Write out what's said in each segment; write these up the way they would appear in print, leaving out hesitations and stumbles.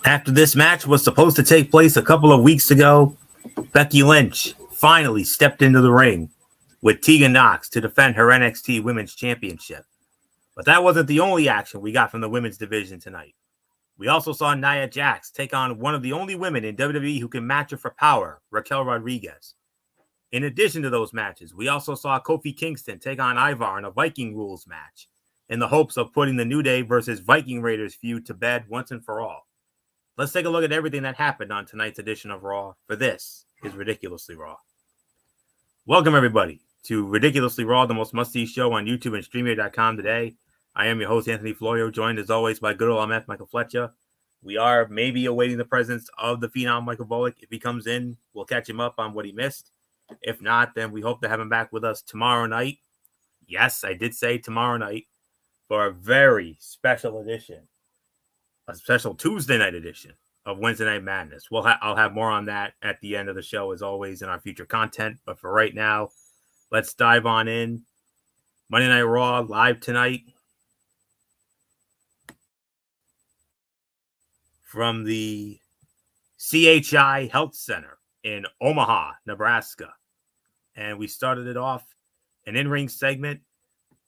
After this match was supposed to take place a couple of weeks ago, Becky Lynch finally stepped into the ring with Tegan Nox to defend her NXT Women's Championship. But that wasn't the only action we got from the women's division tonight. We also saw Nia Jax take on one of the only women in WWE who can match her for power, Raquel Rodriguez. In addition to those matches, we also saw Kofi Kingston take on Ivar in a Viking Rules match in the hopes of putting the New Day versus Viking Raiders feud to bed once and for all. Let's take a look at everything that happened on tonight's edition of Raw, for this is Ridiculously Raw. Welcome, everybody, to Ridiculously Raw, the most must-see show on YouTube and StreamYard.com today. I am your host, Anthony Florio, joined as always by good old MF Michael Fletcher. We are maybe awaiting the presence of the Phenom Michael Volek. If he comes in, we'll catch him up on what he missed. If not, then we hope to have him back with us tomorrow night. Yes, I did say tomorrow night for a very special edition, a special Tuesday night edition of Wednesday Night Madness. I'll have more on that at the end of the show, as always, in our future content. But for right now, let's dive on in. Monday Night Raw live tonight from the CHI Health Center in Omaha, Nebraska. And we started it off an in-ring segment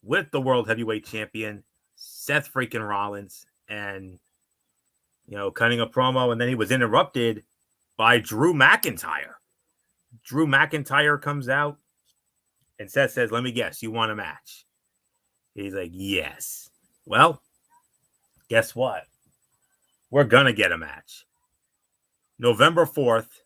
with the World Heavyweight Champion, Seth freaking Rollins, and, cutting a promo, and then he was interrupted by Drew McIntyre. Drew McIntyre comes out, and Seth says, "Let me guess, you want a match?" He's like, "Yes." Well, guess what? We're going to get a match. November 4th,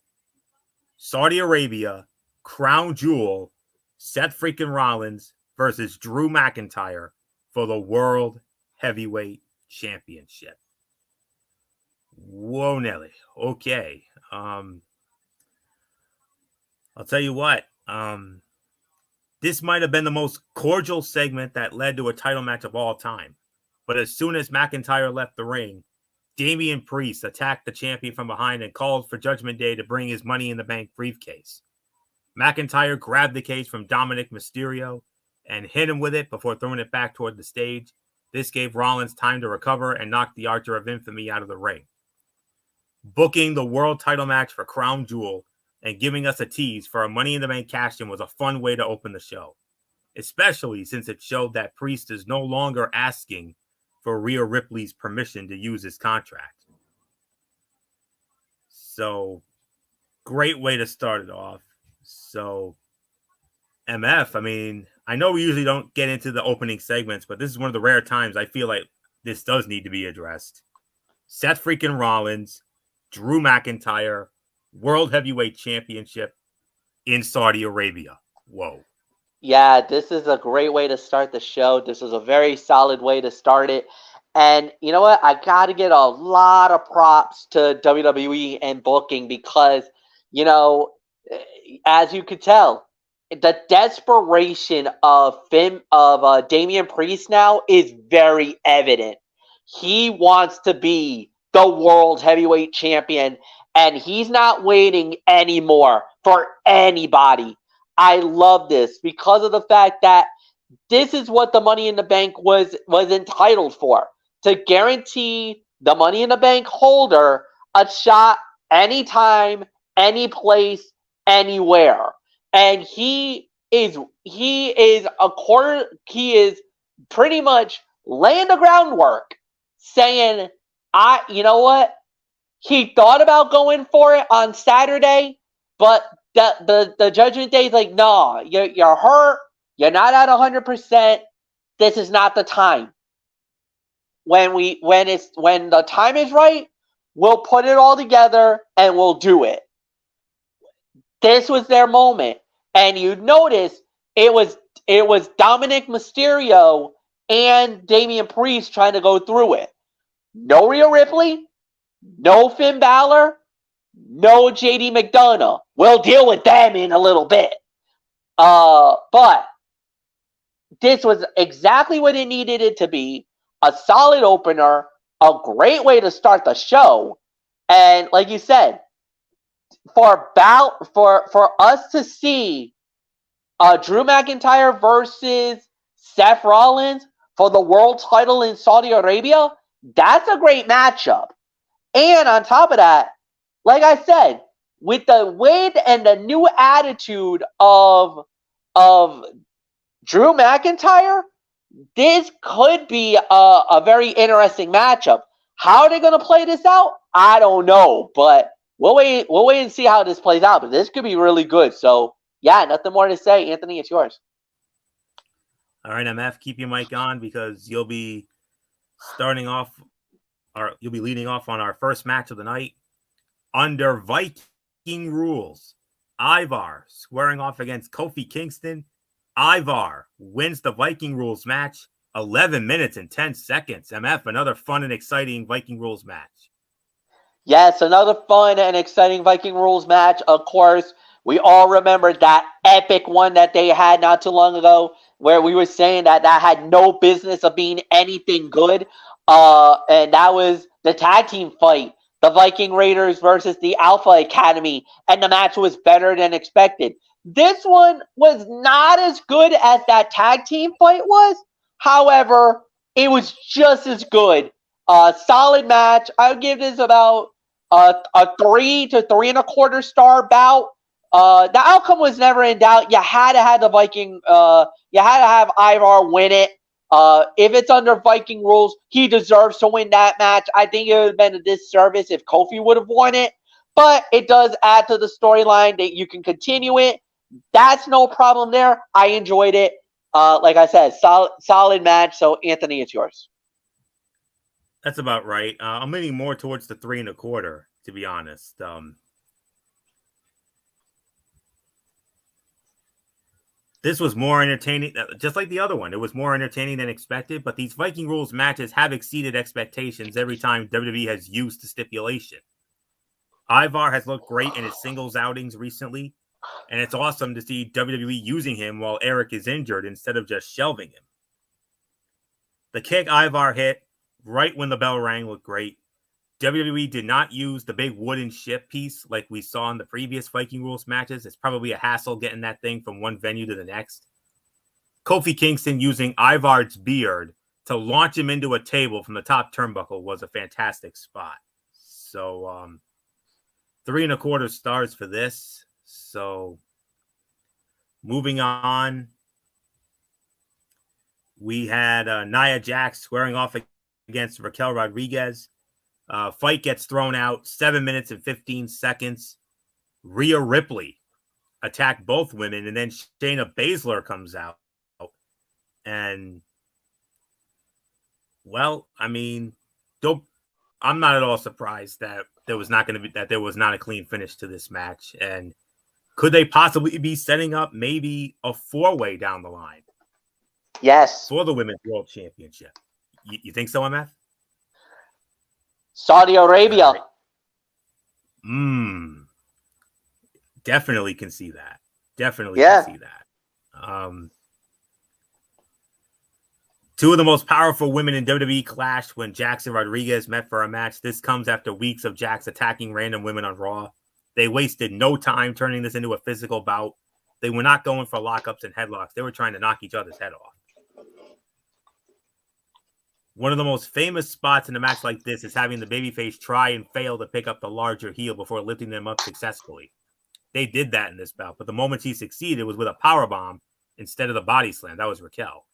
Saudi Arabia, Crown Jewel, Seth freaking Rollins versus Drew McIntyre for the World Heavyweight Championship. Whoa, Nelly. Okay. I'll tell you what. This might have been the most cordial segment that led to a title match of all time. But as soon as McIntyre left the ring, Damian Priest attacked the champion from behind and called for Judgment Day to bring his Money in the Bank briefcase. McIntyre grabbed the case from Dominic Mysterio and hit him with it before throwing it back toward the stage. This gave Rollins time to recover and knock the Archer of Infamy out of the ring. Booking the world title match for Crown Jewel and giving us a tease for a Money in the Bank cash-in was a fun way to open the show, especially since it showed that Priest is no longer asking for Rhea Ripley's permission to use his contract. So, great way to start it off. So, MF, I know we usually don't get into the opening segments, but this is one of the rare times I feel like this does need to be addressed. Seth freaking Rollins, Drew McIntyre, World Heavyweight Championship in Saudi Arabia. Whoa. Yeah, this is a great way to start the show. This is a very solid way to start it. And you know what? I got to get a lot of props to WWE and booking because, as you could tell, the desperation of Damian Priest now is very evident. He wants to be the World Heavyweight Champion, and he's not waiting anymore for anybody. I love this because of the fact that this is what the Money in the Bank was entitled for, to guarantee the Money in the Bank holder a shot anytime, any place, anywhere. And he is pretty much laying the groundwork, saying, you know what? He thought about going for it on Saturday, but the Judgment Day is like, no, you're hurt. You're not at 100%. This is not the time. When the time is right, we'll put it all together and we'll do it. This was their moment, and you notice it was Dominic Mysterio and Damian Priest trying to go through it. No Rhea Ripley, no Finn Balor, no JD McDonough. We'll deal with them in a little bit. But this was exactly what it needed it to be. A solid opener, a great way to start the show. And like you said, for us to see Drew McIntyre versus Seth Rollins for the world title in Saudi Arabia, That's a great matchup. And on top of that, like I said, with the win and the new attitude of Drew McIntyre, this could be a very interesting matchup. How are they going to play this out? I don't know, but we'll wait and see how this plays out. But this could be really good. So yeah, nothing more to say. Anthony, it's yours. All right, MF, keep your mic on because you'll be starting off, or you'll be leading off on our first match of the night. Under Viking rules, Ivar squaring off against Kofi Kingston. Ivar wins the Viking rules match, 11 minutes and 10 seconds. MF, another fun and exciting Viking rules match. Yes, another fun and exciting Viking rules match. Of course, we all remember that epic one that they had not too long ago where we were saying that had no business of being anything good. And that was the tag team fight, the Viking Raiders versus the Alpha Academy. And the match was better than expected. This one was not as good as that tag team fight was. However, it was just as good. Solid match. I would give this about a 3 to 3.25 star bout. The outcome was never in doubt. You had to have the Viking. You had to have Ivar win it. If it's under Viking rules, he deserves to win that match. I think it would have been a disservice if Kofi would have won it. But it does add to the storyline that you can continue it. That's no problem there. I enjoyed it. Like I said, solid match. So, Anthony, it's yours. That's about right. I'm leaning more towards the 3.25, to be honest. This was more entertaining, just like the other one. It was more entertaining than expected, but these Viking rules matches have exceeded expectations every time WWE has used the stipulation. Ivar has looked great in his singles outings recently, and it's awesome to see WWE using him while Eric is injured instead of just shelving him. The kick Ivar hit right when the bell rang looked great. WWE did not use the big wooden ship piece like we saw in the previous Viking rules matches. It's probably a hassle getting that thing from one venue to the next. Kofi Kingston using Ivar's beard to launch him into a table from the top turnbuckle was a fantastic spot. So 3.25 stars for this. So moving on, we had Nia Jax squaring off against Raquel Rodriguez. Fight gets thrown out, 7 minutes and 15 seconds. Rhea Ripley attacked both women, and then Shayna Baszler comes out. And, well, I mean, I'm not at all surprised that there was not a clean finish to this match. And could they possibly be setting up maybe a 4-way down the line? Yes. For the Women's World Championship. You think so, MF? Saudi Arabia. Definitely can see that. Can see that. Two of the most powerful women in WWE clashed when Jax and Rodriguez met for a match. This comes after weeks of Jax attacking random women on Raw. They wasted no time turning this into a physical bout. They were not going for lockups and headlocks. They were trying to knock each other's head off. One of the most famous spots in a match like this is having the babyface try and fail to pick up the larger heel before lifting them up successfully. They did that in this bout, but the moment he succeeded was with a powerbomb instead of the body slam. That was Raquel.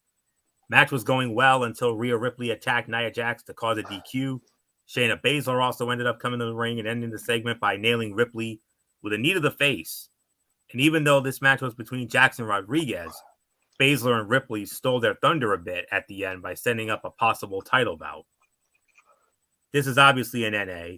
Match was going well until Rhea Ripley attacked Nia Jax to cause a DQ. Shayna Baszler also ended up coming to the ring and ending the segment by nailing Ripley with a knee to the face. And even though this match was between Jax and Rodriguez, Baszler and Ripley stole their thunder a bit at the end by setting up a possible title bout. This is obviously an NA.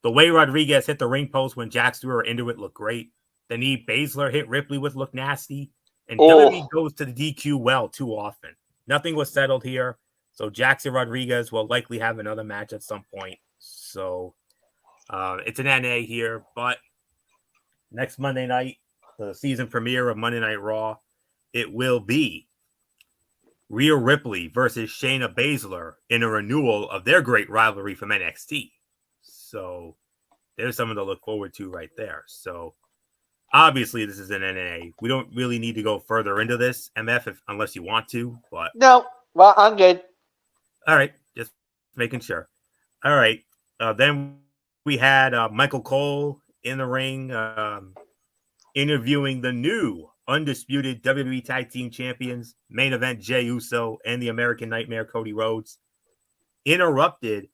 The way Rodriguez hit the ring post when Jax threw her into it looked great. The knee Baszler hit Ripley with looked nasty. And WWE goes to the DQ well too often. Nothing was settled here. So Jax and Rodriguez will likely have another match at some point. So it's an NA here. But next Monday night, the season premiere of Monday Night Raw, it will be Rhea Ripley versus Shayna Baszler in a renewal of their great rivalry from NXT. So there's something to look forward to right there. So obviously this is an NA. We don't really need to go further into this, MF, unless you want to. But no, well, I'm good. All right, just making sure. All right. Then we had Michael Cole in the ring interviewing the new undisputed WWE Tag Team Champions, main event Jey Uso and the American Nightmare Cody Rhodes, interrupted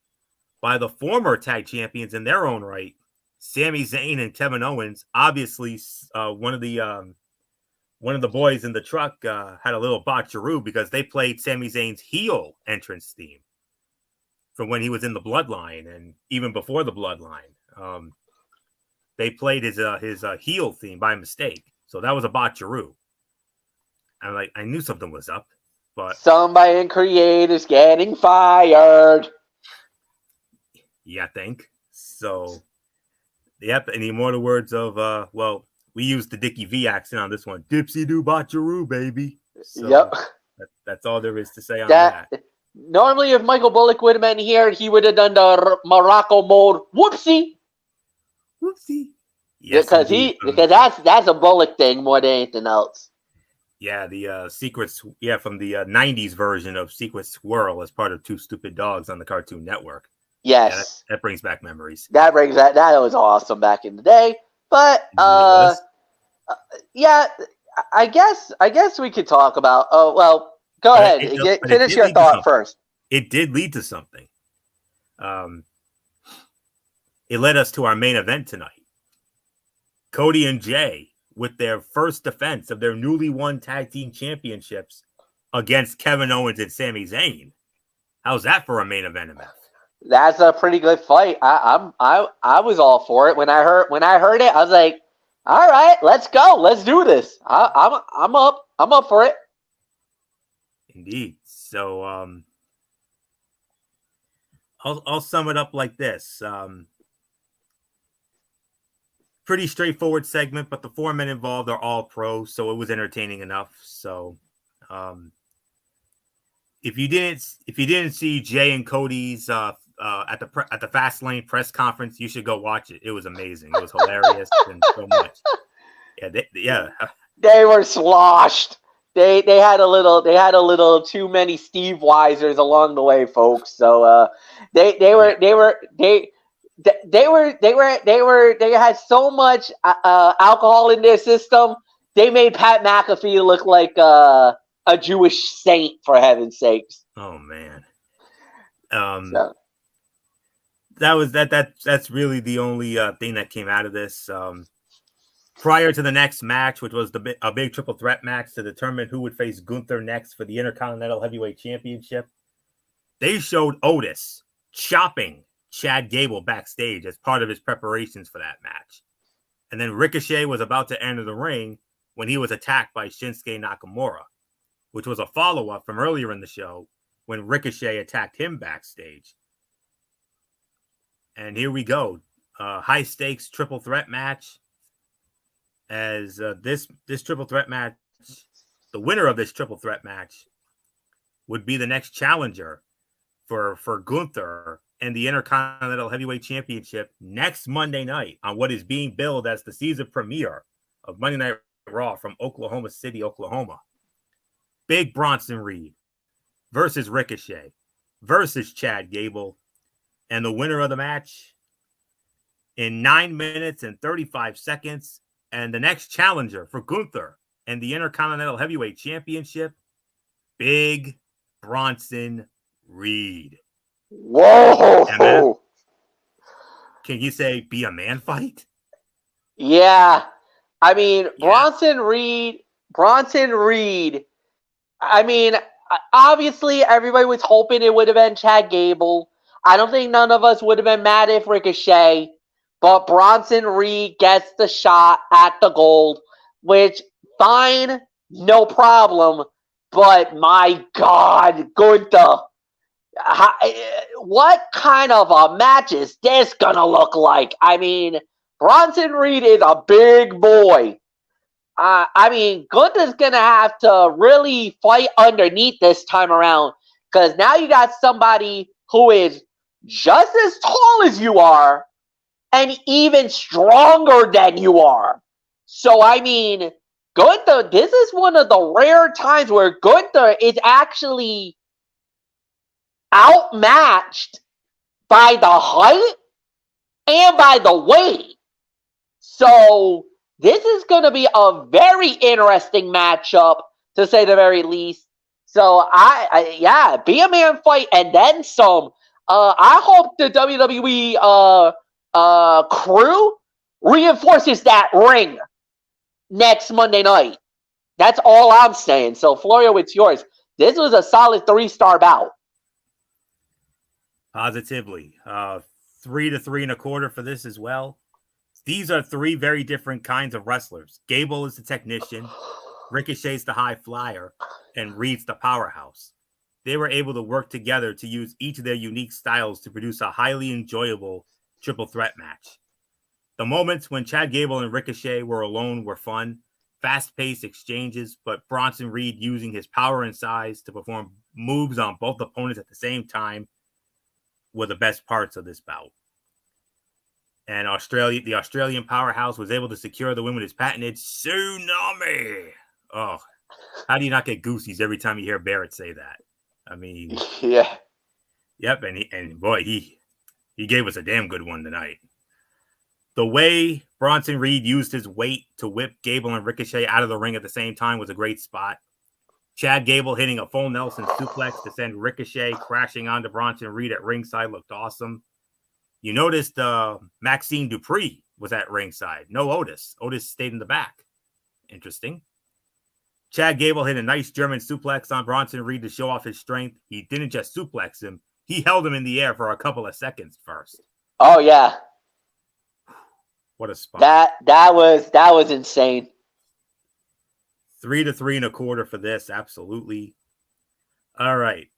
by the former tag champions in their own right, Sami Zayn and Kevin Owens. Obviously, one of the boys in the truck had a little botcheroo because they played Sami Zayn's heel entrance theme from when he was in the Bloodline and even before the Bloodline. They played his heel theme by mistake, so that was a botcheroo. I knew something was up, but somebody in Creator's getting fired. Yeah, I think so. Yep, and the immortal words of we used the Dickie V accent on this one. Dipsy do botcheroo, baby. So yep. That's all there is to say on that. Normally, if Michael Bullock would have been here, he would have done the Morocco mode. Whoopsie. Yes, because that's a Bullock thing more than anything else. Yeah, the Secrets. Yeah, from the '90s version of Secret Swirl as part of Two Stupid Dogs on the Cartoon Network. Yes, that brings back memories. That was awesome back in the day. But yeah, I guess we could talk about. Oh well, go ahead. Finish your thought first. It did lead to something. It led us to our main event tonight. Cody and Jey with their first defense of their newly won tag team championships against Kevin Owens and Sami Zayn. How's that for a main event, MF? That's a pretty good fight. I was all for it when I heard it. I was like, all right, let's go, let's do this. I'm up for it. Indeed. So I'll sum it up like this. Pretty straightforward segment, but the 4 men involved are all pros, so it was entertaining enough. So if you didn't see Jey and Cody's at the Fastlane press conference, you should go watch it. It was amazing. It was hilarious and so much. Yeah. They were sloshed. They had a little too many Steve Weisers along the way, folks. So they had so much alcohol in their system. They made Pat McAfee look like a Jewish saint, for heaven's sakes. Oh man. That's really the only thing that came out of this. Prior to the next match, which was a big triple threat match to determine who would face Gunther next for the Intercontinental Heavyweight Championship, they showed Otis chopping Chad Gable backstage as part of his preparations for that match. And then Ricochet was about to enter the ring when he was attacked by Shinsuke Nakamura, which was a follow-up from earlier in the show when Ricochet attacked him backstage. And here we go. High-stakes triple threat match. As this triple threat match, the winner of this triple threat match would be the next challenger for Gunther and the Intercontinental Heavyweight Championship next Monday night on what is being billed as the season premiere of Monday Night Raw from Oklahoma City, Oklahoma. Big Bronson Reed versus Ricochet versus Chad Gable. And the winner of the match in 9 minutes and 35 seconds. And the next challenger for Gunther and the Intercontinental Heavyweight Championship, Big Bronson Reed. Whoa! MF, can you say be a man fight? Yeah. I mean, Bronson Reed. I mean, obviously, everybody was hoping it would have been Chad Gable. I don't think none of us would have been mad if Ricochet. But Bronson Reed gets the shot at the gold, which, fine, no problem. But my God, Gunther, what kind of a match is this going to look like? I mean, Bronson Reed is a big boy. I mean, Gunther's going to have to really fight underneath this time around, because now you got somebody who is just as tall as you are, and even stronger than you are. So, I mean, Gunther, this is one of the rare times where Gunther is actually outmatched by the height and by the weight. So this is going to be a very interesting matchup, to say the very least. So yeah, be a man fight and then some. I hope the WWE crew reinforces that ring next Monday night. That's all I'm saying. So Florio, it's yours. This was a solid 3-star bout. Positively. 3 to 3.25 for this as well. These are 3 very different kinds of wrestlers. Gable is the technician, Ricochet's the high flyer, and Reed's the powerhouse. They were able to work together to use each of their unique styles to produce a highly enjoyable triple threat match. The moments when Chad Gable and Ricochet were alone were fun, fast-paced exchanges, but Bronson Reed using his power and size to perform moves on both opponents at the same time were the best parts of this bout. And the Australian powerhouse was able to secure the win with his patented Tsunami. Oh, how do you not get goosies every time you hear Barrett say that? I mean, yeah. Yep, and boy, he gave us a damn good one tonight. The way Bronson Reed used his weight to whip Gable and Ricochet out of the ring at the same time was a great spot. Chad Gable hitting a full Nelson suplex to send Ricochet crashing onto Bronson Reed at ringside looked awesome. You noticed Maxine Dupree was at ringside. No Otis. Otis stayed in the back. Interesting. Chad Gable hit a nice German suplex on Bronson Reed to show off his strength. He didn't just suplex him. He held him in the air for a couple of seconds first. Oh, yeah. What a spot. That was insane. 3 to 3.25 for this. Absolutely. All right.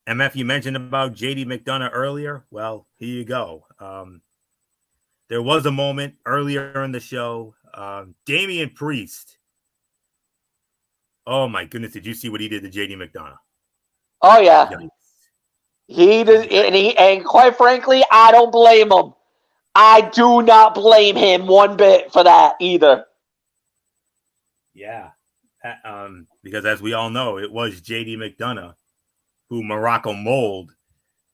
MF, you mentioned about JD McDonough earlier. Well, here you go. There was a moment earlier in the show. Damian Priest. Oh my goodness! Did you see what he did to JD McDonough? Oh yeah, Yikes. He did, and quite frankly, I don't blame him. I do not blame him one bit for that either. Yeah, because as we all know, it was JD McDonough who Morocco mauled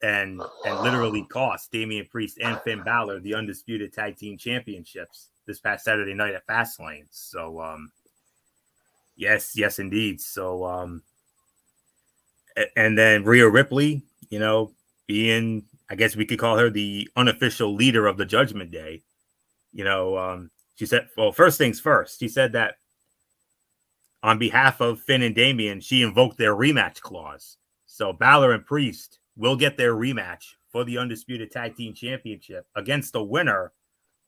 and literally cost Damian Priest and Finn Balor the undisputed tag team championships this past Saturday night at Fastlane. So, yes, indeed. So, and then Rhea Ripley, being, I guess we could call her the unofficial leader of the Judgment Day. She said, well, first things first, she said that on behalf of Finn and Damian, she invoked their rematch clause. So Balor and Priest will get their rematch for the undisputed tag team championship against the winner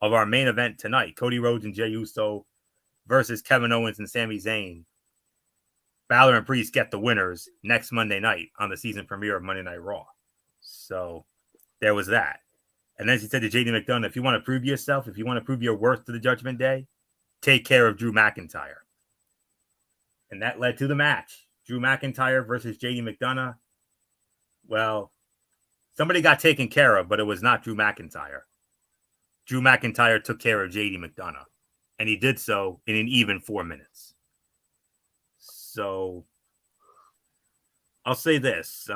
of our main event tonight, Cody Rhodes and Jey Uso versus Kevin Owens and Sami Zayn. Balor and Priest get the winners next Monday night on the season premiere of Monday Night Raw. So there was that. And then she said to JD McDonough, if you want to prove yourself, if you want to prove your worth to the Judgment Day, take care of Drew McIntyre. And that led to the match. Drew McIntyre versus JD McDonough. Well, somebody got taken care of, but it was not Drew McIntyre. Drew McIntyre took care of JD McDonough, and he did so in an even 4 minutes. So I'll say this.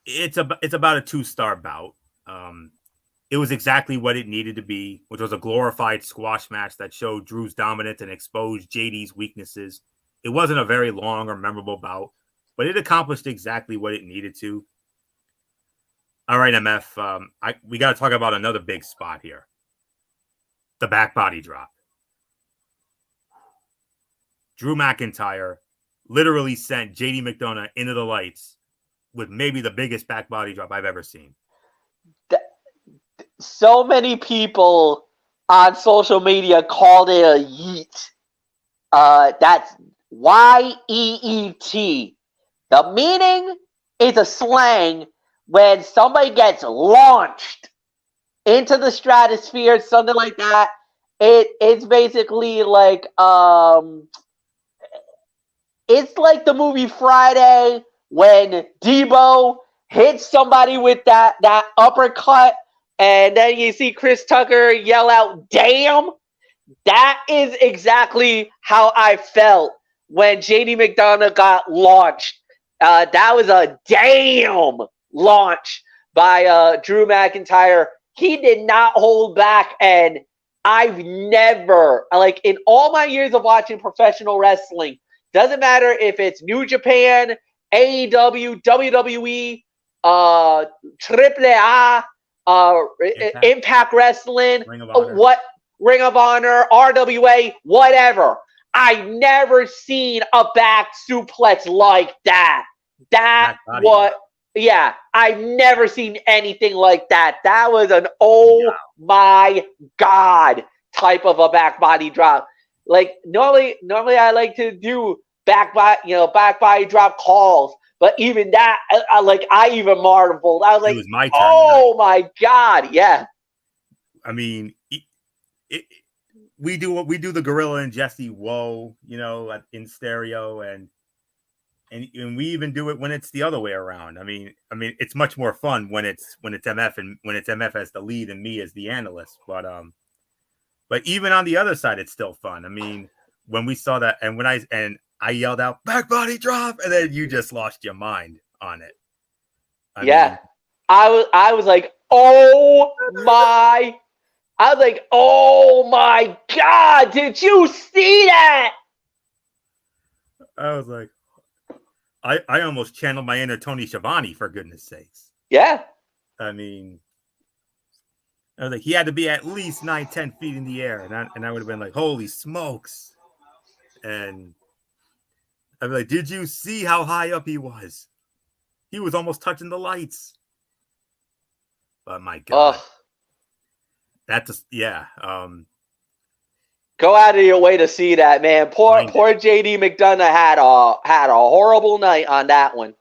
It's about a 2-star bout. It was exactly what it needed to be, which was a glorified squash match that showed Drew's dominance and exposed JD's weaknesses. It wasn't a very long or memorable bout, but it accomplished exactly what it needed to. All right, MF, we got to talk about another big spot here. The back body drop. Drew McIntyre literally sent JD McDonough into the lights with maybe the biggest back body drop I've ever seen. So many people on social media called it a yeet. That's Y-E-E-T. The meaning is a slang when somebody gets launched into the stratosphere, something like that. It's basically like it's like the movie Friday when Debo hits somebody with that uppercut, and then you see Chris Tucker yell out, "Damn!" That is exactly how I felt when JD McDonough got launched. That was a damn launch by Drew McIntyre. He did not hold back, and I've never, like, in all my years of watching professional wrestling, doesn't matter if it's New Japan, AEW, WWE, AAA, Impact Wrestling, Ring of Honor, RWA, whatever. I've never seen a back suplex like that. That was, yeah, I've never seen anything like that. That was an my God type of a back body drop. Like normally I like to do back body drop calls, but even that, I even marveled. I was like, it was my turn oh my God, yeah. I mean, we do the Gorilla and Jesse Whoa, in stereo, and we even do it when it's the other way around. I mean, it's much more fun when it's MF and when it's MF as the lead and me as the analyst. But even on the other side, it's still fun. I mean, when we saw that, and when I yelled out back body drop, and then you just lost your mind on it. I mean, I was like, oh my God, did you see that? I was like, I almost channeled my inner Tony Schiavone, for goodness sakes. Yeah. I mean, I was like, he had to be at least 9-10 feet in the air. And I would have been like, holy smokes. And I'd be like, did you see how high up he was? He was almost touching the lights. But my God. That just, yeah. Go out of your way to see that, man. Poor JD McDonough had a horrible night on that one.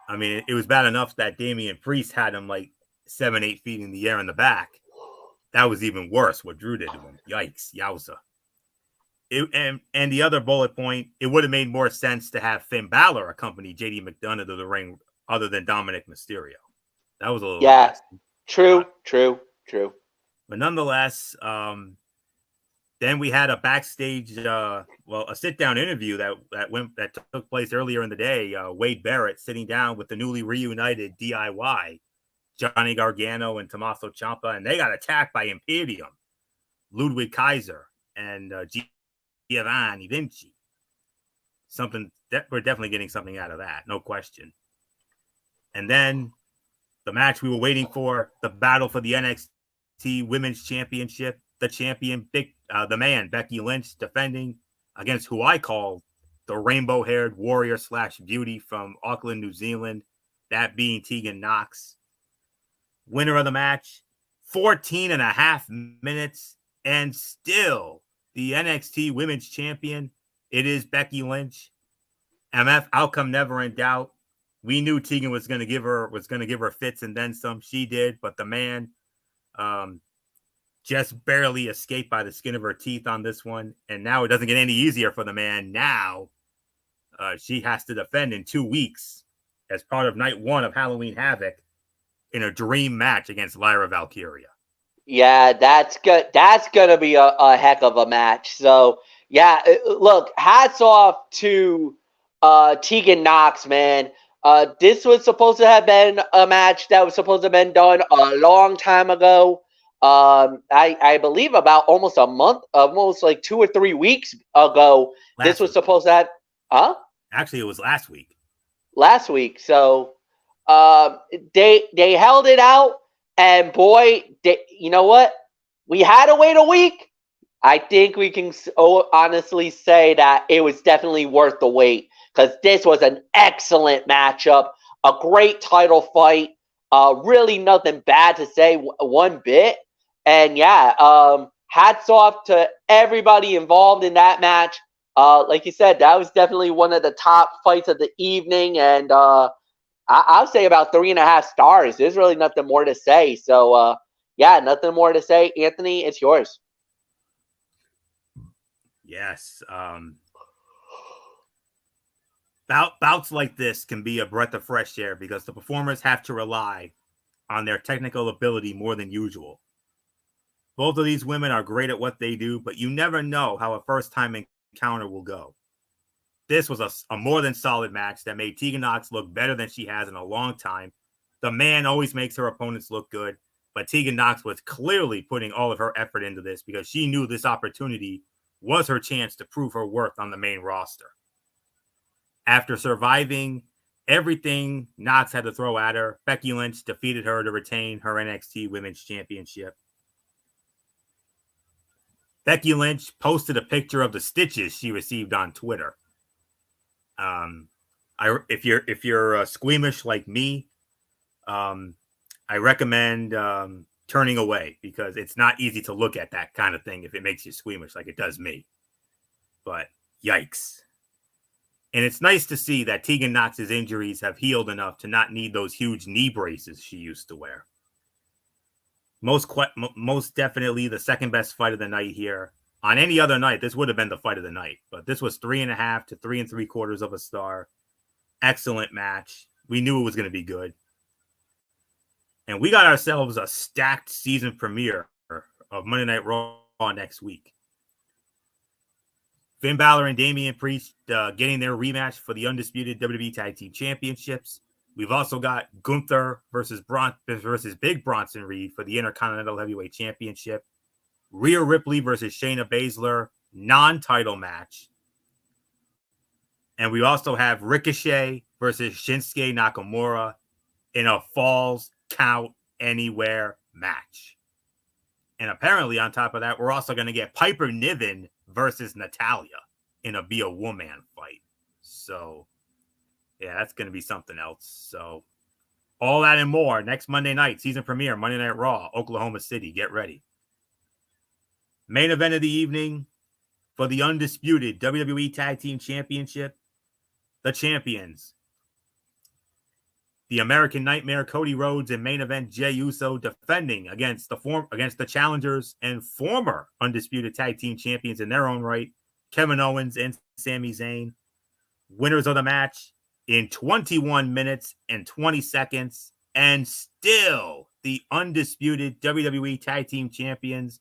I mean, it was bad enough that Damian Priest had him like 7-8 feet in the air in the back. That was even worse what Drew did to him. Yikes, yowza. And the other bullet point, it would have made more sense to have Finn Balor accompany JD McDonough to the ring other than Dominic Mysterio. That was a little nasty. True. But nonetheless, then we had a backstage, a sit-down interview that took place earlier in the day. Wade Barrett sitting down with the newly reunited DIY, Johnny Gargano and Tommaso Ciampa, and they got attacked by Imperium, Ludwig Kaiser, and Giovanni Vinci. Something that we're definitely getting something out of that, no question. And then the match we were waiting for, the battle for the NXT Women's Championship. The champion, the man, Becky Lynch, defending against who I call the rainbow-haired warrior / beauty from Auckland, New Zealand, that being Tegan Knox. Winner of the match, 14.5 minutes, and still the NXT Women's Champion. It is Becky Lynch. MF, outcome never in doubt. We knew Tegan was going to give her fits and then some. She did, but the man, just barely escaped by the skin of her teeth on this one. And now it doesn't get any easier for the man. Now she has to defend in 2 weeks as part of night 1 of Halloween Havoc in a dream match against Lyra Valkyria. Yeah, that's good. That's going to be a heck of a match. So, yeah, look, hats off to Tegan Knox, man. This was supposed to have been a match that was supposed to have been done a long time ago. I believe about almost a month, almost like 2 or 3 weeks ago. This was supposed to have, Actually, it was last week. Last week. So, they held it out, and boy, you know what? We had to wait a week. I think we can honestly say that it was definitely worth the wait, because this was an excellent matchup, a great title fight. Really nothing bad to say one bit. And yeah, hats off to everybody involved in that match. Like you said, that was definitely one of the top fights of the evening. And I'll say about 3.5 stars. There's really nothing more to say. So yeah, nothing more to say. Anthony, it's yours. Yes. Bouts like this can be a breath of fresh air because the performers have to rely on their technical ability more than usual. Both of these women are great at what they do, but you never know how a first-time encounter will go. this was a more than solid match that made Tegan Nox look better than she has in a long time. The man always makes her opponents look good, but Tegan Nox was clearly putting all of her effort into this because she knew this opportunity was her chance to prove her worth on the main roster. After surviving everything Nox had to throw at her, Becky Lynch defeated her to retain her NXT Women's Championship. Becky Lynch posted a picture of the stitches she received on Twitter. If you're squeamish like me, I recommend turning away because it's not easy to look at that kind of thing if it makes you squeamish like it does me. But yikes. And it's nice to see that Tegan Nox's injuries have healed enough to not need those huge knee braces she used to wear. Most definitely the second best fight of the night here. On any other night, this would have been the fight of the night, but this was 3.5 to 3 3/4 of a star. Excellent match. We knew it was going to be good. And we got ourselves a stacked season premiere of Monday Night Raw next week. Finn Balor and Damian Priest getting their rematch for the undisputed WWE Tag Team Championships. We've also got Gunther versus Big Bronson Reed for the Intercontinental Heavyweight Championship. Rhea Ripley versus Shayna Baszler, non-title match. And we also have Ricochet versus Shinsuke Nakamura in a Falls Count Anywhere match. And apparently on top of that, we're also going to get Piper Niven versus Natalya in a Be a Woman fight. So, yeah, that's going to be something else. So, all that and more next Monday night, season premiere, Monday Night Raw, Oklahoma City. Get ready. Main event of the evening for the undisputed WWE Tag Team Championship. The champions, the American Nightmare, Cody Rhodes, and main event Jey Uso defending against the challengers and former undisputed tag team champions in their own right, Kevin Owens and Sami Zayn. Winners of the match in 21 minutes and 20 seconds, and still the undisputed WWE Tag Team Champions,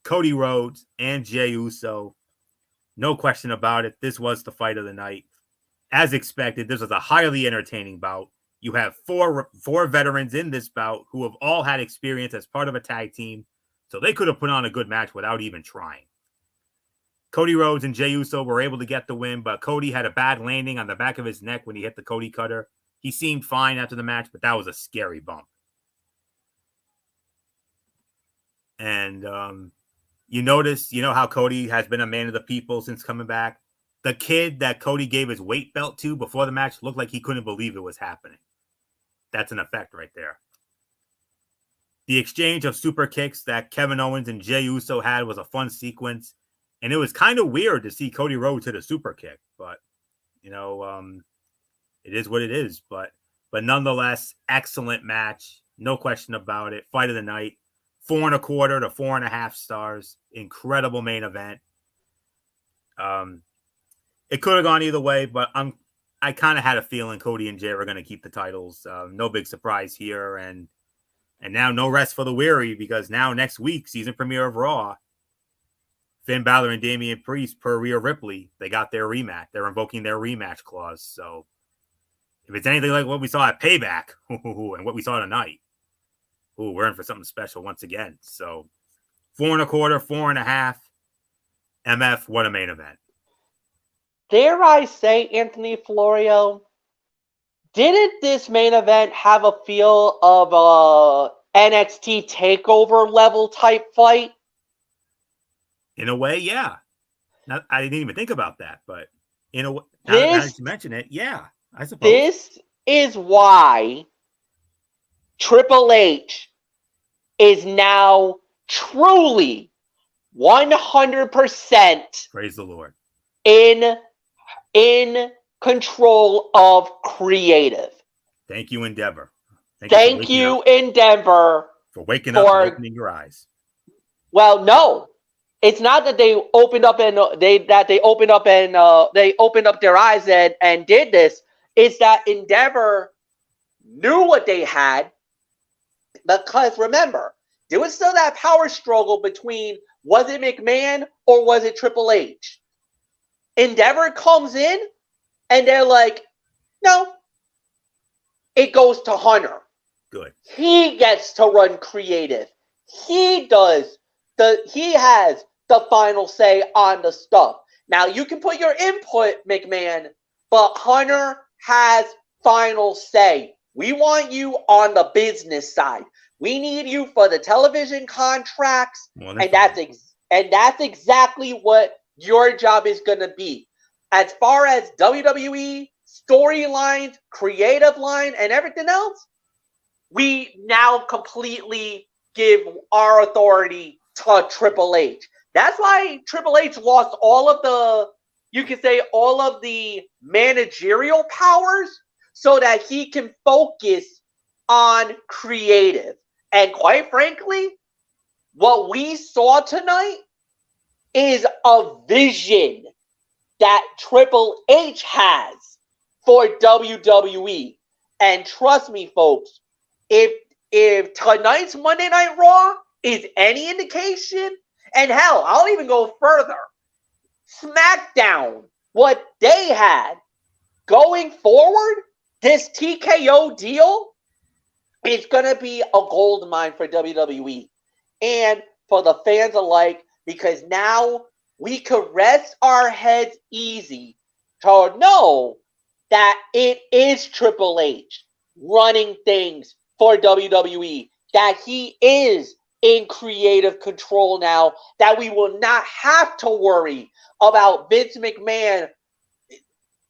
Cody Rhodes and Jey Uso. No question about it. This was the fight of the night. As expected, this was a highly entertaining bout. You have four veterans in this bout who have all had experience as part of a tag team, so they could have put on a good match without even trying. Cody Rhodes and Jey Uso were able to get the win, but Cody had a bad landing on the back of his neck when he hit the Cody Cutter. He seemed fine after the match, but that was a scary bump. And you know how Cody has been a man of the people since coming back? The kid that Cody gave his weight belt to before the match looked like he couldn't believe it was happening. That's an effect right there. The exchange of super kicks that Kevin Owens and Jey Uso had was a fun sequence. And it was kind of weird to see Cody Rhodes hit a super kick. But, it is what it is. But nonetheless, excellent match. No question about it. Fight of the night. 4.25 to 4.5 stars. Incredible main event. It could have gone either way, but I kind of had a feeling Cody and Jey were going to keep the titles. No big surprise here. And now no rest for the weary, because now next week, season premiere of Raw, Finn Balor and Damian Priest per Rhea Ripley, they got their rematch. They're invoking their rematch clause. So if it's anything like what we saw at Payback and what we saw tonight, we're in for something special once again. So 4.25, 4.5. MF, what a main event. Dare I say, Anthony Florio, didn't this main event have a feel of a NXT TakeOver level type fight? In a way, yeah. I didn't even think about that, but in a way, now that you mention it, yeah, I suppose. This is why Triple H is now truly 100% praise the Lord in control of creative. Thank you, Endeavor. Thank you, Endeavor, for waking up and opening your eyes. Well, no, it's not that they opened up their eyes and did this. It's that Endeavor knew what they had, because remember, there was still that power struggle between, was it McMahon or was it Triple H? Endeavor comes in, and they're like, no. It goes to Hunter. Good. He gets to run creative. He has the final say on the stuff. Now, you can put your input, McMahon, but Hunter has final say. We want you on the business side. We need you for the television contracts, and that's exactly what your job is going to be. As far as WWE storylines, creative line, and everything else, we now completely give our authority to Triple H. That's why Triple H lost all of the managerial powers so that he can focus on creative. And quite frankly, what we saw tonight is a vision that Triple H has for WWE. And trust me, folks, if tonight's Monday Night Raw is any indication, and hell, I'll even go further, SmackDown, what they had going forward, this TKO deal is going to be a gold mine for WWE and for the fans alike, because now we could rest our heads easy to know that it is Triple H running things for WWE, that he is in creative control now, that we will not have to worry about Vince McMahon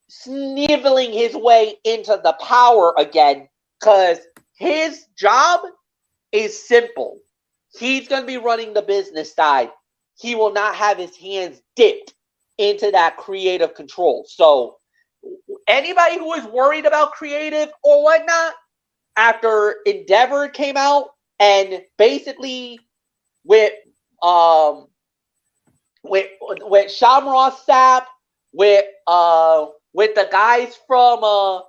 sniveling his way into the power again, because his job is simple. He's going to be running the business side. He will not have his hands dipped into that creative control. So anybody who is worried about creative or whatnot, after Endeavor came out and basically with Shamrock Sapp, with the guys from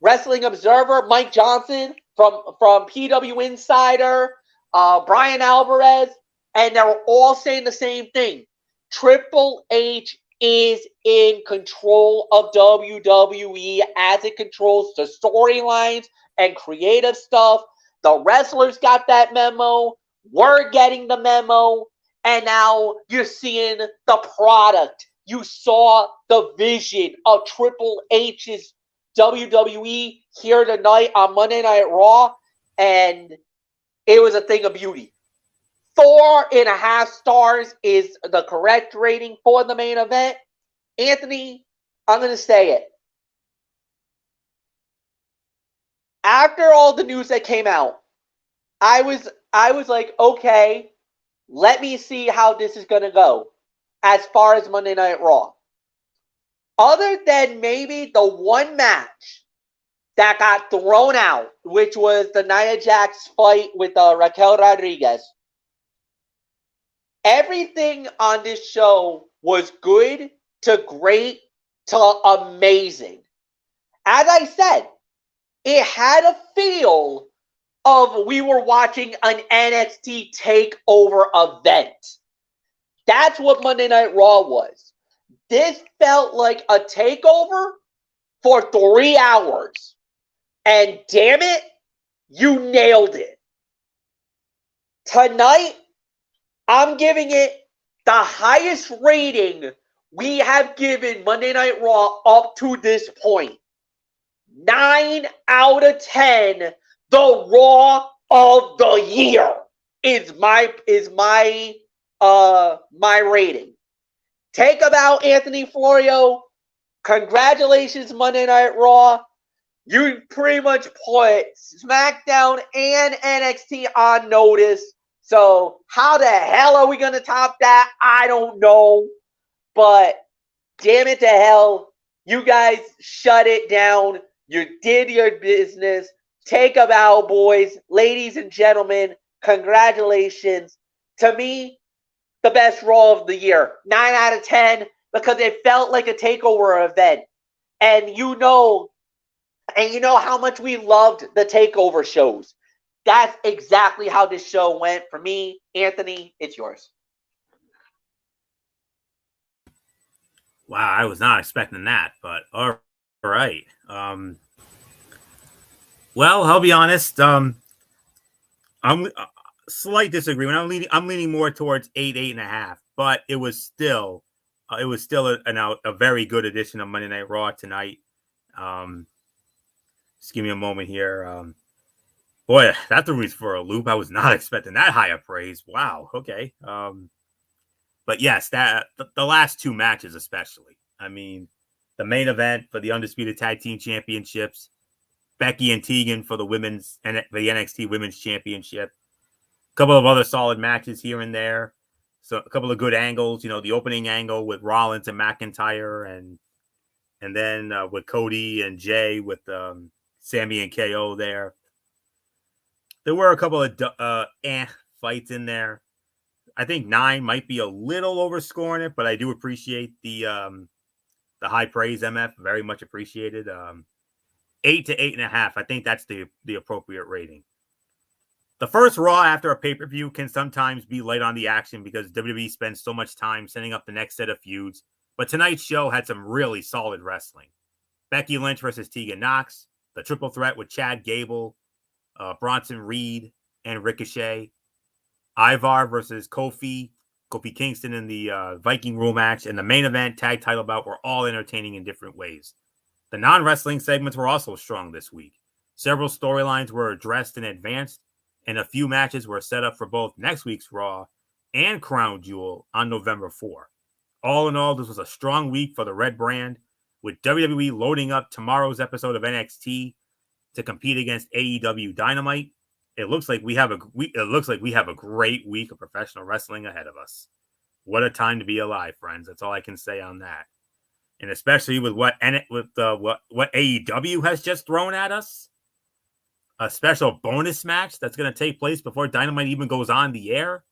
Wrestling Observer, Mike Johnson from PW Insider, Brian Alvarez, and they were all saying the same thing. Triple H is in control of WWE as it controls the storylines and creative stuff. The wrestlers got that memo. We're getting the memo. And now you're seeing the product. You saw the vision of Triple H's WWE here tonight on Monday Night Raw. And it was a thing of beauty. 4.5 stars is the correct rating for the main event. Anthony, I'm going to say it. After all the news that came out, I was like, okay, let me see how this is going to go as far as Monday Night Raw. Other than maybe the one match that got thrown out, which was the Nia Jax fight with Raquel Rodriguez, everything on this show was good to great to amazing. As I said, it had a feel of we were watching an NXT TakeOver event. That's what Monday Night Raw was. This felt like a takeover for 3 hours. And damn it, you nailed it. Tonight, I'm giving it the highest rating we have given Monday Night Raw up to this point. 9 out of 10. The Raw of the year is my rating. Take about Anthony Florio. Congratulations, Monday Night Raw. You pretty much put SmackDown and NXT on notice. So how the hell are we going to top that? I don't know. But damn it to hell. You guys shut it down. You did your business. Take a bow, boys. Ladies and gentlemen, congratulations. To me, the best Raw of the year. 9 out of 10 because it felt like a takeover event. And you know how much we loved the takeover shows. That's exactly how this show went for me. Anthony, it's yours. Wow, I was not expecting that, but all right. Well, I'll be honest. I'm slight disagreement. I'm leaning more towards 8.5, but it was still a very good edition of Monday Night Raw tonight. Um, just give me a moment here. Boy, that threw me for a loop. I was not expecting that high of praise. Wow. Okay. But yes, the last two matches, especially. I mean, the main event for the Undisputed Tag Team Championships, Becky and Tegan for the NXT Women's Championship. A couple of other solid matches here and there. So a couple of good angles. The opening angle with Rollins and McIntyre, and then with Cody and Jay with Sammy and KO there. There were a couple of fights in there. I think 9 might be a little overscoring it, but I do appreciate the high praise, MF. Very much appreciated. 8 to 8.5. I think that's the appropriate rating. The first Raw after a pay-per-view can sometimes be light on the action because WWE spends so much time setting up the next set of feuds. But tonight's show had some really solid wrestling. Becky Lynch versus Tegan Nox, the triple threat with Chad Gable, Bronson Reed, and Ricochet, Ivar versus Kofi Kingston in the Viking Rule match, and the main event tag title bout were all entertaining in different ways. The non-wrestling segments were also strong this week. Several storylines were addressed and advanced, and a few matches were set up for both next week's Raw and Crown Jewel on November 4. All in all, this was a strong week for the Red Brand, with WWE loading up tomorrow's episode of NXT to compete against AEW Dynamite. It looks like we have a great week of professional wrestling ahead of us. What a time to be alive, friends! That's all I can say on that. And especially with what AEW has just thrown at us, a special bonus match that's going to take place before Dynamite even goes on the air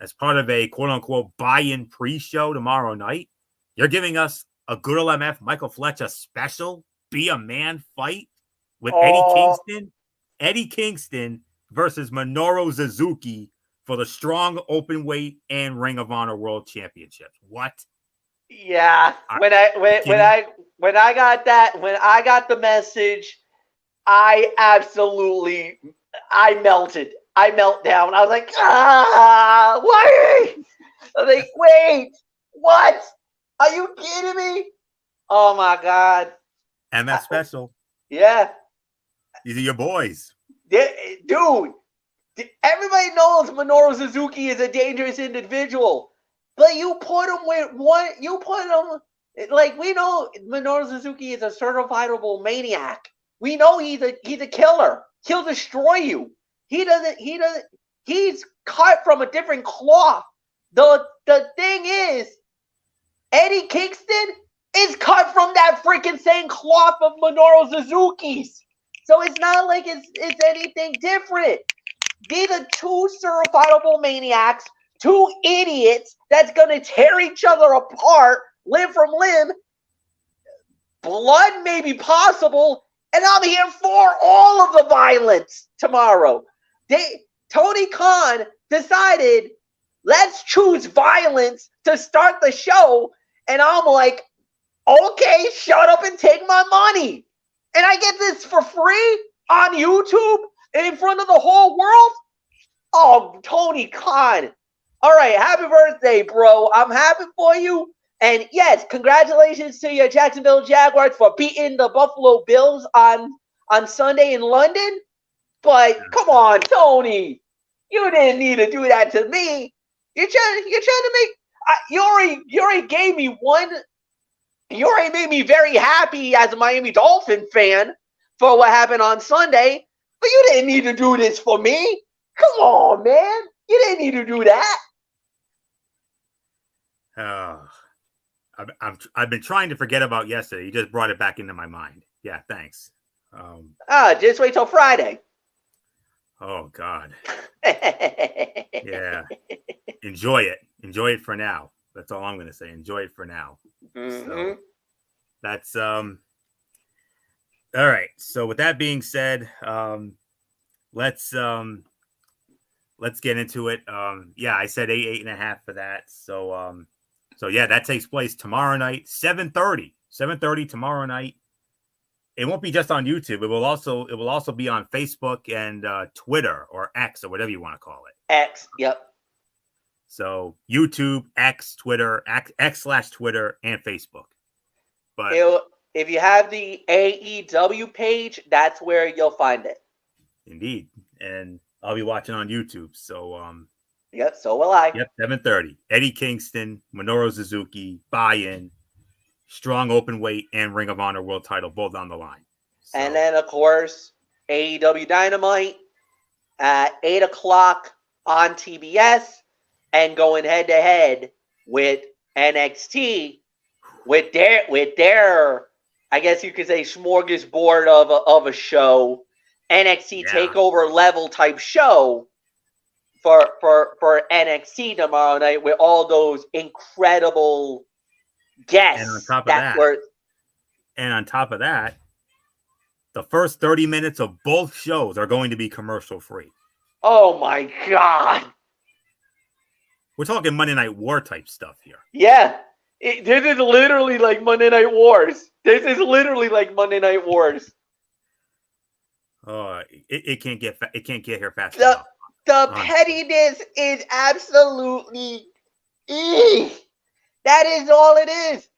as part of a quote-unquote buy-in pre-show tomorrow night. You're giving us a good old MF Michael Fletcher special Be a Man fight with Eddie Kingston versus Minoru Suzuki for the strong open weight and Ring of Honor World Championships. What? Yeah. When I got the message, I melted. I melt down. I was like, why? I was like, wait, what? Are you kidding me? Oh my God. MF special. Yeah. These are your boys. Dude, everybody knows Minoru Suzuki is a dangerous individual. But you put him with one, we know Minoru Suzuki is a certifiable maniac. We know he's a killer. He'll destroy you. He's cut from a different cloth. The thing is, Eddie Kingston is cut from that freaking same cloth of Minoru Suzuki's. So it's not like it's anything different. These are two certifiable maniacs, two idiots that's going to tear each other apart, limb from limb. Blood may be possible, and I'm here for all of the violence tomorrow. Tony Khan decided, let's choose violence to start the show, and I'm like, okay, shut up and take my money. And I get this for free on YouTube in front of the whole world? Oh, Tony Khan. All right, happy birthday, bro. I'm happy for you. And yes, congratulations to your Jacksonville Jaguars for beating the Buffalo Bills on Sunday in London. But come on, Tony. You didn't need to do that to me. You're trying to make you already gave me one. You already made me very happy as a Miami Dolphin fan for what happened on Sunday, but you didn't need to do this for me. Come on, man. You didn't need to do that. I've been trying to forget about yesterday. You just brought it back into my mind. Yeah, thanks. Just wait till Friday. Oh, God. Yeah. Enjoy it. Enjoy it for now. That's all I'm going to say. Enjoy it for now. Mm-hmm. So that's all right. So with that being said, let's get into it. Yeah, I said 8.5 for that. So So yeah, that takes place tomorrow night, 7:30. 7:30 tomorrow night. It won't be just on YouTube. It will also be on Facebook and Twitter or X or whatever you want to call it. X, yep. So YouTube, X, Twitter, X/Twitter, and Facebook. But if you have the AEW page, that's where you'll find it. Indeed, and I'll be watching on YouTube. So yep, so will I. Yep, 7:30. Eddie Kingston, Minoru Suzuki, buy-in, strong open weight, and Ring of Honor World Title both on the line. So, and then of course AEW Dynamite at 8 o'clock on TBS, and going head to head with NXT with their I guess you could say smorgasbord of a show, NXT Takeover level type show for NXT tomorrow night with all those incredible guests. And on top of that, the first 30 minutes of both shows are going to be commercial free. Oh my God. We're talking Monday Night War type stuff here. Yeah. This is literally like Monday Night Wars. This is literally like Monday Night Wars. It can't get here fast enough. The pettiness is absolutely that is all it is.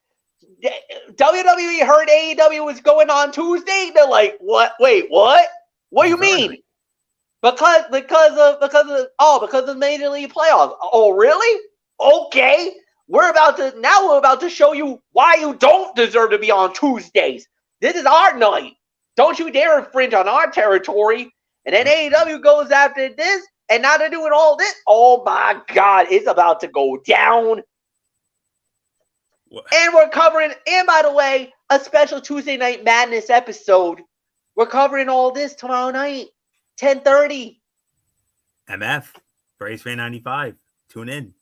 WWE heard AEW was going on Tuesday. They're like, what? Wait, what? What do you mean? Because of Major League playoffs. Oh, really? Okay. We're about to show you why you don't deserve to be on Tuesdays. This is our night. Don't you dare infringe on our territory. And then AEW goes after this, and now they're doing all this. Oh my God, it's about to go down. What? And we're covering, and by the way, a special Tuesday Night Madness episode. We're covering all this tomorrow night, 10:30. MF, Brace Fan 95. Tune in.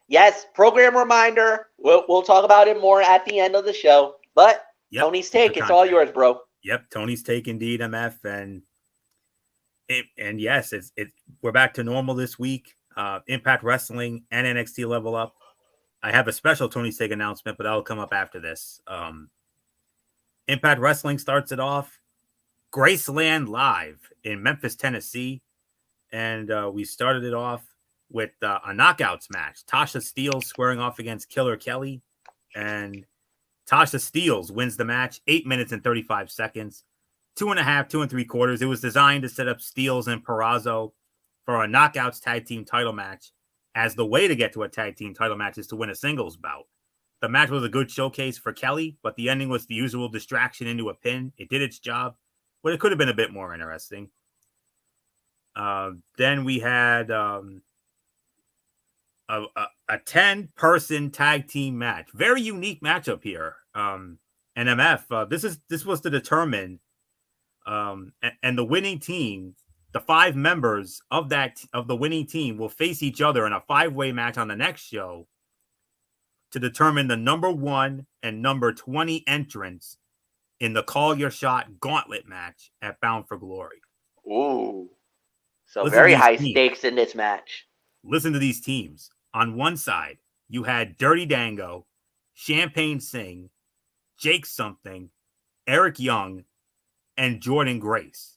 Yes, program reminder. We'll talk about it more at the end of the show. But Tony's take, it's all yours, bro. Yep, Tony's take indeed, MF, and yes, we're back to normal this week. Impact Wrestling and NXT Level Up. I have a special Tony's take announcement, but that'll come up after this. Impact Wrestling starts it off. Graceland Live in Memphis, Tennessee, and we started it off with a knockouts match. Tasha Steelz squaring off against Killer Kelly, and Tasha Steelz wins the match, 8 minutes and 35 seconds, 2.5, 2 3/4. It was designed to set up Steelz and Purrazzo for a knockouts tag team title match, as the way to get to a tag team title match is to win a singles bout. The match was a good showcase for Kelly, but the ending was the usual distraction into a pin. It did its job, but it could have been a bit more interesting. Then we had a 10-person tag team match. Very unique matchup here. NMF. This was to determine and the winning team, the 5 members of the winning team will face each other in a 5-way match on the next show to determine the number 1 and number 20 entrants in the Call Your Shot gauntlet match at Bound for Glory. Ooh. So very high stakes in this match. Listen to these teams. On one side, you had Dirty Dango, Champagne Singh, Jake Something, Eric Young, and Jordan Grace.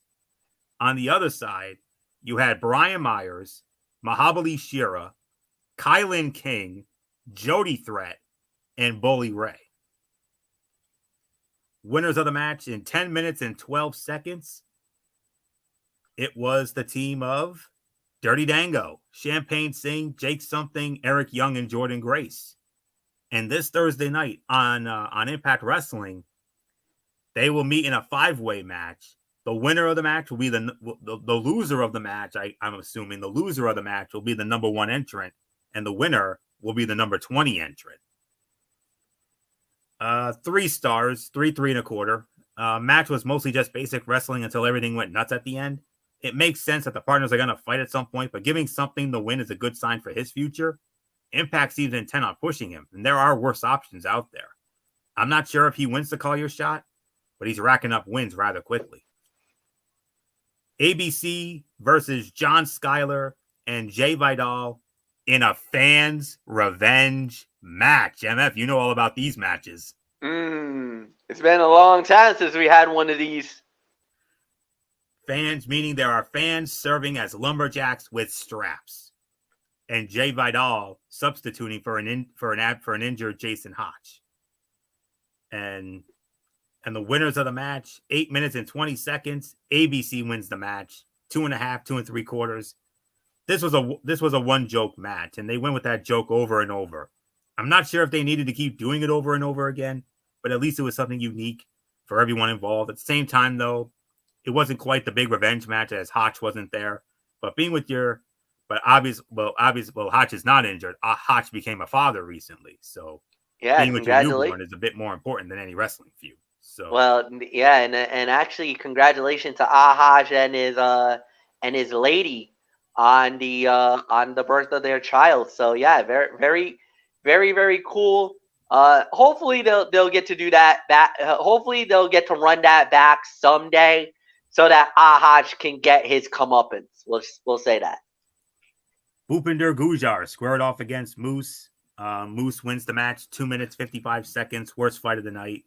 On the other side, you had Brian Myers, Mahabali Shira, Kylan King, Jody Threat, and Bully Ray. Winners of the match in 10 minutes and 12 seconds. It was the team of Dirty Dango, Champagne Singh, Jake Something, Eric Young, and Jordan Grace. And this Thursday night on Impact Wrestling, they will meet in a 5-way match. The winner of the match will be the loser of the match. I'm assuming the loser of the match will be the number 1 entrant, and the winner will be the number 20 entrant. 3 stars, 3 3.25. Match was mostly just basic wrestling until everything went nuts at the end. It makes sense that the partners are going to fight at some point, but giving Something the win is a good sign for his future. Impact seems intent on pushing him, and there are worse options out there. I'm not sure if he wins the Call Your Shot, but he's racking up wins rather quickly. ABC versus John Skyler and Jay Vidal in a fans revenge match. MF, you know all about these matches. It's been a long time since we had one of these. Fans, meaning there are fans serving as lumberjacks with straps, and Jay Vidal substituting for an injured Jason Hotch. And the winners of the match, 8 minutes and 20 seconds. ABC wins the match, 2.5, 2 3/4. This was a one joke match, and they went with that joke over and over. I'm not sure if they needed to keep doing it over and over again, but at least it was something unique for everyone involved. At the same time, though, it wasn't quite the big revenge match as Hotch wasn't there. But Hotch is not injured. Hotch became a father recently, so yeah, being with your newborn is a bit more important than any wrestling feud. So and actually, congratulations to Hotch and his lady on the birth of their child. So yeah, very very very very cool. Hopefully they'll get to do that. Hopefully they'll get to run that back someday, so that Hotch can get his comeuppance. We'll say that. Bhupinder Gujar squared off against Moose. Moose wins the match, 2 minutes 55 seconds. Worst fight of the night.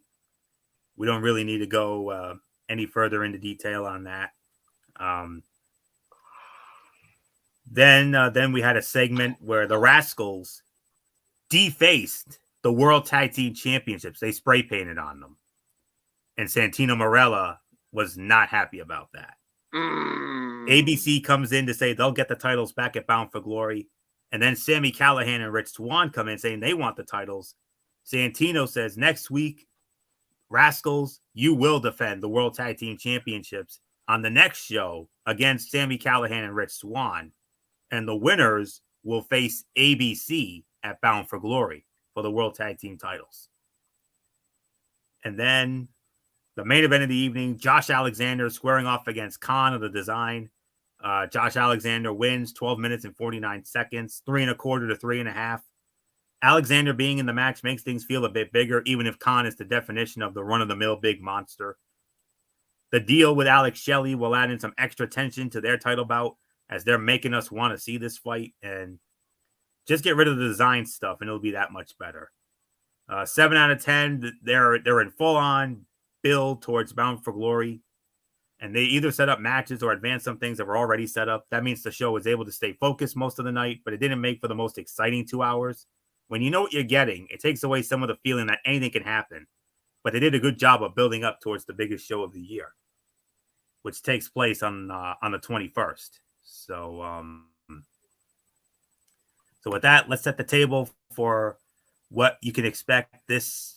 We don't really need to go any further into detail on that. Then we had a segment where the Rascals defaced the World Tag Team Championships. They spray painted on them. And Santino Marella was not happy about that. ABC comes in to say they'll get the titles back at Bound for Glory. And then Sami Callihan and Rich Swann come in saying they want the titles. Santino says next week, Rascals, you will defend the World Tag Team Championships on the next show against Sami Callihan and Rich Swann. And the winners will face ABC at Bound for Glory for the World Tag Team titles. And then the main event of the evening, Josh Alexander squaring off against Khan of the Design. Josh Alexander wins 12 minutes and 49 seconds, 3 1/4 to 3 1/2. Alexander being in the match makes things feel a bit bigger, even if Khan is the definition of the run-of-the-mill big monster. The deal with Alex Shelley will add in some extra tension to their title bout as they're making us want to see this fight, and just get rid of the design stuff and it'll be that much better. 7 out of 10, they're in full-on build towards Bound for Glory, and they either set up matches or advance some things that were already set up. That means the show was able to stay focused most of the night, but it didn't make for the most exciting 2 hours. When you know what you're getting, it takes away some of the feeling that anything can happen. But they did a good job of building up towards the biggest show of the year, which takes place on the 21st. So with that, let's set the table for what you can expect this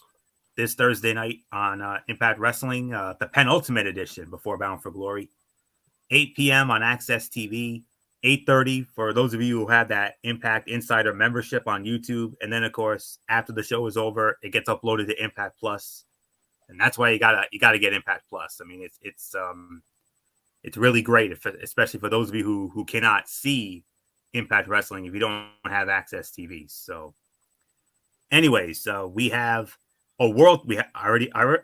Thursday night on Impact Wrestling, the penultimate edition before Bound for Glory. 8 p.m. on Access TV. 8:30 for those of you who have that Impact Insider membership on YouTube. And then, of course, after the show is over, it gets uploaded to Impact Plus. And that's why you gotta get Impact Plus. I mean, it's really great, especially for those of you who cannot see Impact Wrestling if you don't have Access TV. So, anyways, we have a world. I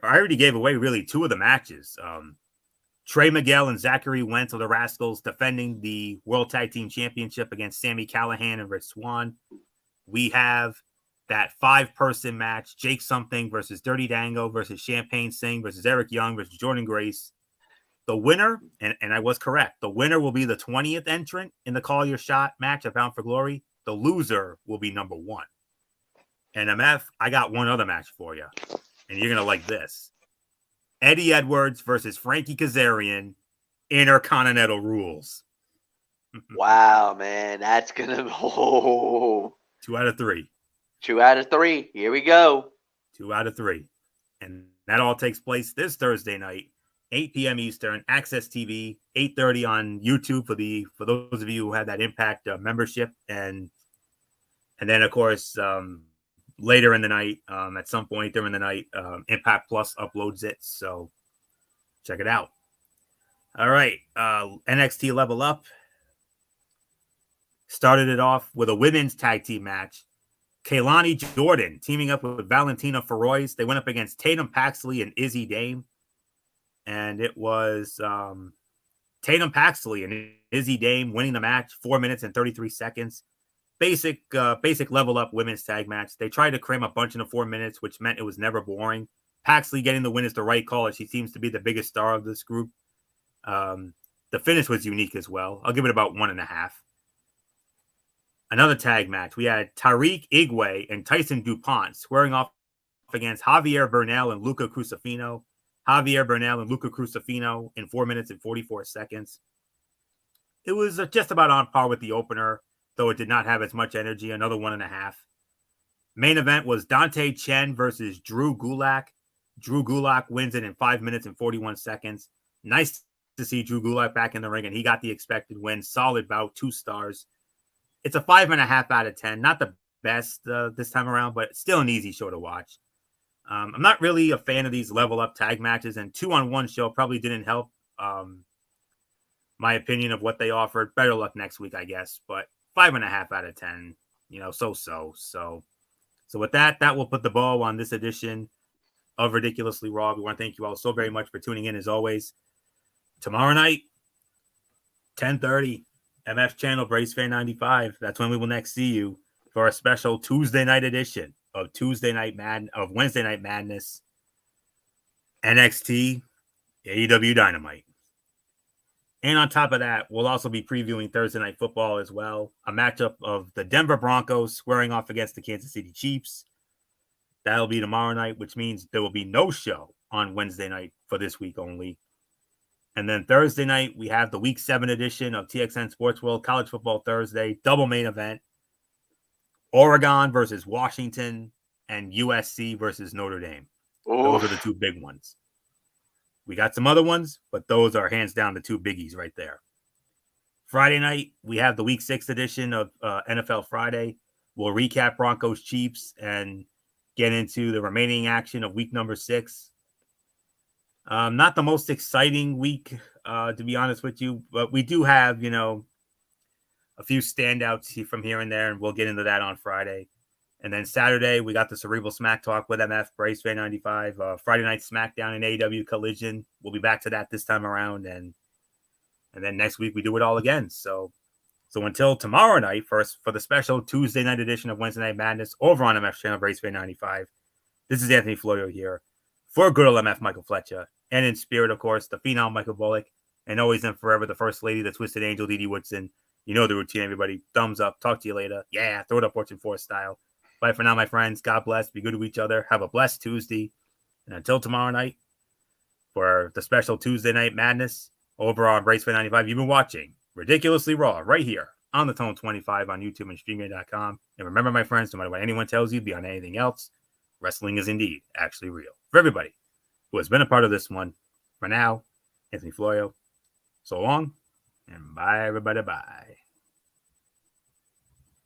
already gave away really 2 of the matches. Trey Miguel and Zachary Wentz of the Rascals defending the World Tag Team Championship against Sami Callihan and Rich Swann. We have that 5-person match, Jake Something versus Dirty Dango versus Champagne Singh versus Eric Young versus Jordan Grace. The winner, and I was correct, the winner will be the 20th entrant in the Call Your Shot match at Bound for Glory. The loser will be number 1. And MF, I got one other match for you, and you're going to like this. Eddie Edwards versus Frankie Kazarian, Intercontinental Rules. Wow, man, that's gonna 2 out of 3. 2 out of 3. Here we go. 2 out of 3, and that all takes place this Thursday night, 8 p.m. Eastern, Access TV, 8:30 on YouTube for those of you who have that Impact membership, and then of course later in the night, at some point during the night, Impact Plus uploads it. So check it out. All right. NXT Level Up started it off with a women's tag team match. Kaylani Jordan teaming up with Valentina Feroz. They went up against Tatum Paxley and Izzy Dame. And it was Tatum Paxley and Izzy Dame winning the match, 4 minutes and 33 seconds. basic level up women's tag match. They tried to cram a bunch into 4 minutes, which meant it was never boring. Paxley getting the win is the right call, as she seems to be the biggest star of this group. The finish was unique as well. I'll give it about 1.5. Another tag match. We had Tariq Igwe and Tyson DuPont squaring off against Javier Bernal and Luca Crucifino. Javier Bernal and Luca Crucifino in 4 minutes and 44 seconds. It was just about on par with the opener, though it did not have as much energy. Another 1.5. Main event was Dante Chen versus Drew Gulak. Drew Gulak wins it in 5 minutes and 41 seconds. Nice to see Drew Gulak back in the ring, and he got the expected win. Solid bout, 2 stars. It's a 5.5 out of 10. Not the best this time around, but still an easy show to watch. I'm not really a fan of these level up tag matches, and 2-on-1 show probably didn't help my opinion of what they offered. Better luck next week, I guess. But 5.5 out of 10, so with that will put the bow on this edition of Ridiculously Raw. We want to thank you all so very much for tuning in, as always. Tomorrow night, 10:30, MF channel, Brace Fan 95. That's when we will next see you for a special Tuesday night edition of Wednesday Night Madness, NXT, AEW Dynamite. And on top of that, we'll also be previewing Thursday Night Football as well. A matchup of the Denver Broncos squaring off against the Kansas City Chiefs. That'll be tomorrow night, which means there will be no show on Wednesday night for this week only. And then Thursday night, we have the Week 7 edition of TXN Sports World College Football Thursday. Double main event. Oregon versus Washington and USC versus Notre Dame. Those are the 2 big ones. We got some other ones, but those are hands down the 2 biggies right there. Friday night, we have the Week 6 edition of NFL Friday. We'll recap Broncos Chiefs and get into the remaining action of week number 6. Not the most exciting week, to be honest with you, but we do have, a few standouts from here and there, and we'll get into that on Friday. And then Saturday, we got the Cerebral Smack Talk with MF, Brace Fan 95, Friday Night SmackDown and AEW Collision. We'll be back to that this time around, and then next week we do it all again. So until tomorrow night, for the special Tuesday night edition of Wednesday Night Madness over on MF channel, Brace Fan 95, this is Anthony Florio here for good old MF Michael Fletcher, and in spirit, of course, the phenom Michael Bullock, and always and forever the First Lady, the Twisted Angel, Dee Dee Woodson. You know the routine, everybody. Thumbs up. Talk to you later. Yeah, throw it up Fortune 4 style. Bye for now, my friends. God bless. Be good to each other. Have a blessed Tuesday. And until tomorrow night, for the special Tuesday Night Madness over on Brace Fan 95, you've been watching Ridiculously Raw right here on the Tone 25 on YouTube and StreamYard.com. And remember, my friends, no matter what anyone tells you beyond anything else, wrestling is indeed actually real. For everybody who has been a part of this one, for now, Anthony Florio, so long, and bye, everybody, bye.